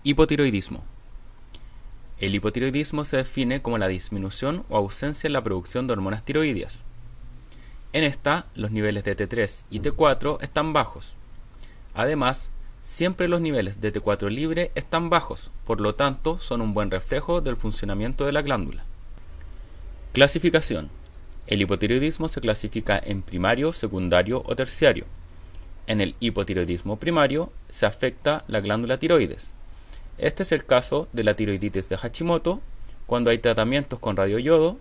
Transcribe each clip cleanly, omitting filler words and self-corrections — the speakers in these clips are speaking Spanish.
Hipotiroidismo. El hipotiroidismo se define como la disminución o ausencia en la producción de hormonas tiroideas. En esta, los niveles de T3 y T4 están bajos. Además, siempre los niveles de T4 libre están bajos, por lo tanto son un buen reflejo del funcionamiento de la glándula. Clasificación. El hipotiroidismo se clasifica en primario, secundario o terciario. En el hipotiroidismo primario se afecta la glándula tiroides. Este es el caso de la tiroiditis de Hashimoto, cuando hay tratamientos con radioyodo,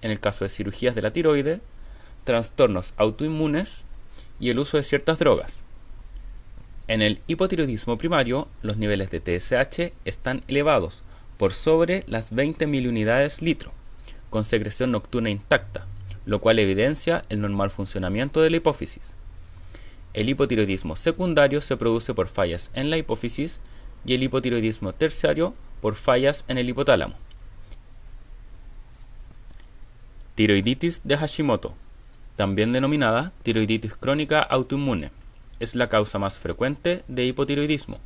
en el caso de cirugías de la tiroide, trastornos autoinmunes y el uso de ciertas drogas. En el hipotiroidismo primario, los niveles de TSH están elevados por sobre las 20 miliunidades litro, con secreción nocturna intacta, lo cual evidencia el normal funcionamiento de la hipófisis. El hipotiroidismo secundario se produce por fallas en la hipófisis y el hipotiroidismo terciario por fallas en el hipotálamo. Tiroiditis de Hashimoto, también denominada tiroiditis crónica autoinmune, es la causa más frecuente de hipotiroidismo.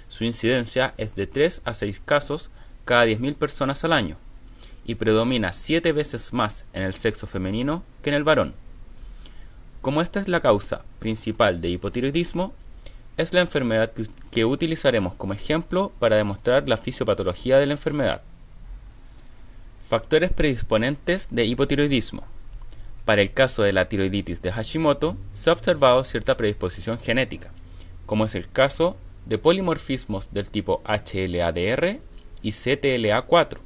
Su incidencia es de 3 a 6 casos cada 10.000 personas al año y predomina 7 veces más en el sexo femenino que en el varón. Como esta es la causa principal de hipotiroidismo, es la enfermedad que utilizaremos como ejemplo para demostrar la fisiopatología de la enfermedad. Factores predisponentes de hipotiroidismo. Para el caso de la tiroiditis de Hashimoto, se ha observado cierta predisposición genética, como es el caso de polimorfismos del tipo HLA-DR y CTLA4,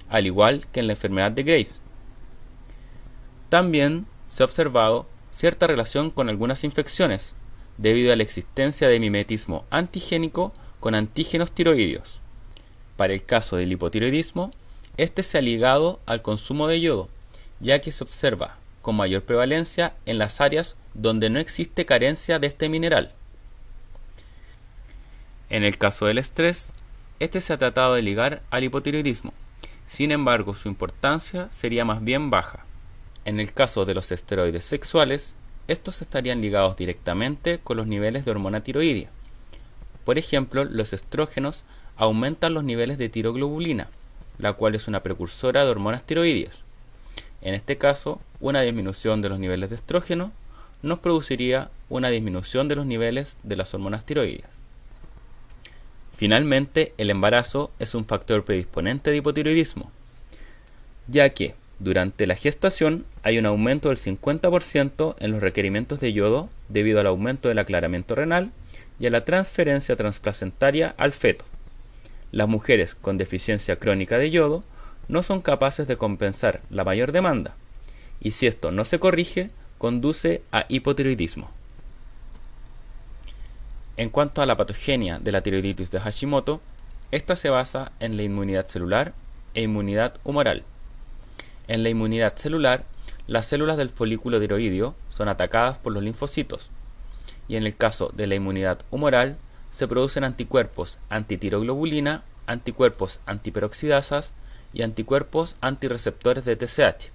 al igual que en la enfermedad de Graves. También se ha observado cierta relación con algunas infecciones, debido a la existencia de mimetismo antigénico con antígenos tiroideos. Para el caso del hipotiroidismo, este se ha ligado al consumo de yodo, ya que se observa con mayor prevalencia en las áreas donde no existe carencia de este mineral. En el caso del estrés, este se ha tratado de ligar al hipotiroidismo, sin embargo su importancia sería más bien baja. En el caso de los esteroides sexuales, estos estarían ligados directamente con los niveles de hormona tiroidea. Por ejemplo, los estrógenos aumentan los niveles de tiroglobulina, la cual es una precursora de hormonas tiroideas. En este caso, una disminución de los niveles de estrógeno nos produciría una disminución de los niveles de las hormonas tiroideas. Finalmente, el embarazo es un factor predisponente de hipotiroidismo, ya que durante la gestación hay un aumento del 50% en los requerimientos de yodo debido al aumento del aclaramiento renal y a la transferencia transplacentaria al feto. Las mujeres con deficiencia crónica de yodo no son capaces de compensar la mayor demanda, y si esto no se corrige, conduce a hipotiroidismo. En cuanto a la patogenia de la tiroiditis de Hashimoto, esta se basa en la inmunidad celular e inmunidad humoral. En la inmunidad celular, las células del folículo tiroideo son atacadas por los linfocitos, y en el caso de la inmunidad humoral, se producen anticuerpos antitiroglobulina, anticuerpos antiperoxidasas y anticuerpos antirreceptores de TSH.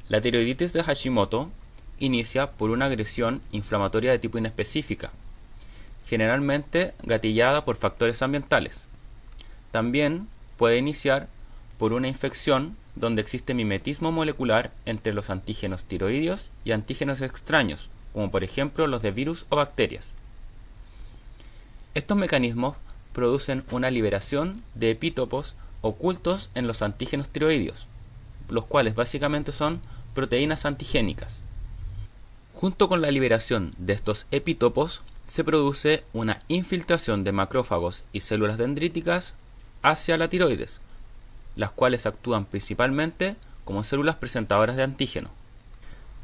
La tiroiditis de Hashimoto inicia por una agresión inflamatoria de tipo inespecífica, generalmente gatillada por factores ambientales. También puede iniciar por una infección donde existe mimetismo molecular entre los antígenos tiroideos y antígenos extraños, como por ejemplo los de virus o bacterias. Estos mecanismos producen una liberación de epítopos ocultos en los antígenos tiroideos, los cuales básicamente son proteínas antigénicas. Junto con la liberación de estos epítopos, se produce una infiltración de macrófagos y células dendríticas hacia la tiroides, las cuales actúan principalmente como células presentadoras de antígeno.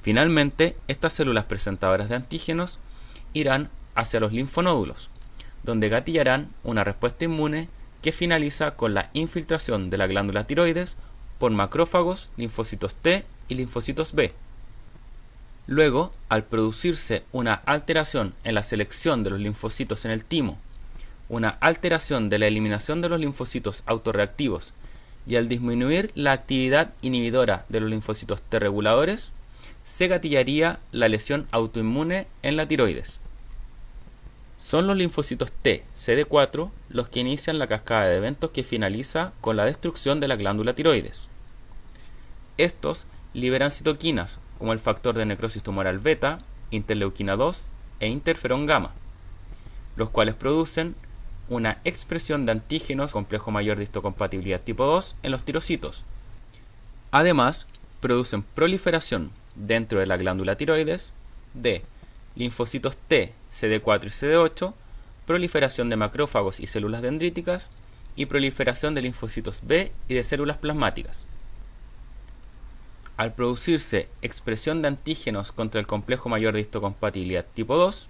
Finalmente, estas células presentadoras de antígenos irán hacia los linfonódulos, donde gatillarán una respuesta inmune que finaliza con la infiltración de la glándula tiroides por macrófagos, linfocitos T y linfocitos B. Luego, al producirse una alteración en la selección de los linfocitos en el timo, una alteración de la eliminación de los linfocitos autorreactivos y al disminuir la actividad inhibidora de los linfocitos T reguladores, se gatillaría la lesión autoinmune en la tiroides. Son los linfocitos T, CD4, los que inician la cascada de eventos que finaliza con la destrucción de la glándula tiroides. Estos liberan citoquinas, como el factor de necrosis tumoral beta, interleuquina 2 e interferón gamma, los cuales producen una expresión de antígenos complejo mayor de histocompatibilidad tipo 2 en los tirocitos. Además, producen proliferación dentro de la glándula tiroides de linfocitos T, CD4 y CD8, proliferación de macrófagos y células dendríticas y proliferación de linfocitos B y de células plasmáticas. Al producirse expresión de antígenos contra el complejo mayor de histocompatibilidad tipo 2,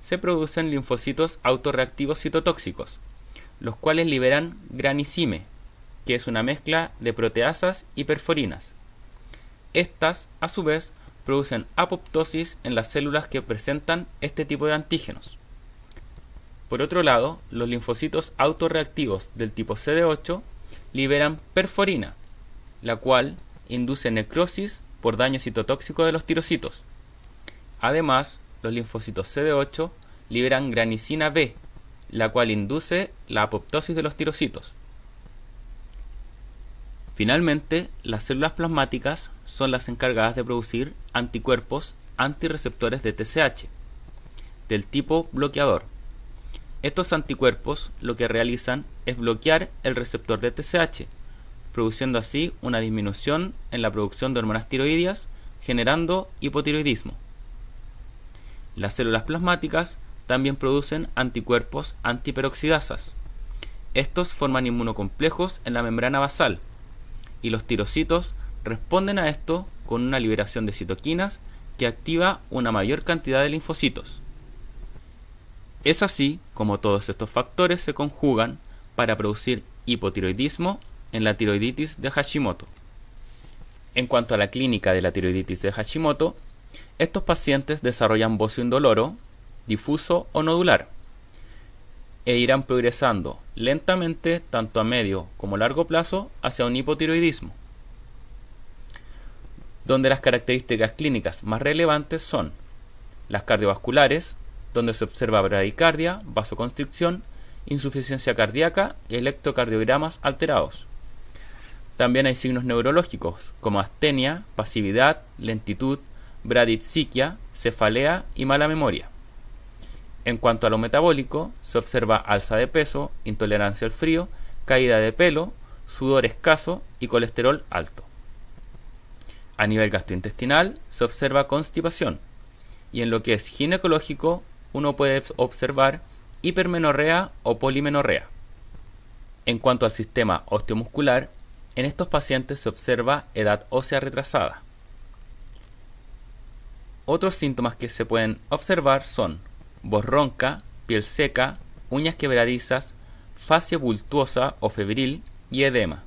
se producen linfocitos autorreactivos citotóxicos, los cuales liberan granicime, que es una mezcla de proteasas y perforinas. Estas, a su vez, producen apoptosis en las células que presentan este tipo de antígenos. Por otro lado, los linfocitos autorreactivos del tipo CD8 liberan perforina, la cual induce necrosis por daño citotóxico de los tirocitos. Además, los linfocitos CD8 liberan granicina B, la cual induce la apoptosis de los tirocitos. Finalmente, las células plasmáticas son las encargadas de producir anticuerpos antirreceptores de TSH, del tipo bloqueador. Estos anticuerpos lo que realizan es bloquear el receptor de TSH, produciendo así una disminución en la producción de hormonas tiroideas, generando hipotiroidismo. Las células plasmáticas también producen anticuerpos antiperoxidasas. Estos forman inmunocomplejos en la membrana basal, y los tirocitos responden a esto con una liberación de citoquinas que activa una mayor cantidad de linfocitos. Es así como todos estos factores se conjugan para producir hipotiroidismo en la tiroiditis de Hashimoto. En cuanto a la clínica de la tiroiditis de Hashimoto, estos pacientes desarrollan bocio indoloro, difuso o nodular, e irán progresando lentamente tanto a medio como largo plazo hacia un hipotiroidismo, donde las características clínicas más relevantes son las cardiovasculares, donde se observa bradicardia, vasoconstricción, insuficiencia cardíaca y electrocardiogramas alterados. También hay signos neurológicos como astenia, pasividad, lentitud, bradipsiquia, cefalea y mala memoria. En cuanto a lo metabólico, se observa alza de peso, intolerancia al frío, caída de pelo, sudor escaso y colesterol alto. A nivel gastrointestinal, se observa constipación, y en lo que es ginecológico, uno puede observar hipermenorrea o polimenorrea. En cuanto al sistema osteomuscular, en estos pacientes se observa edad ósea retrasada. Otros síntomas que se pueden observar son voz ronca, piel seca, uñas quebradizas, fascia bultuosa o febril y edema.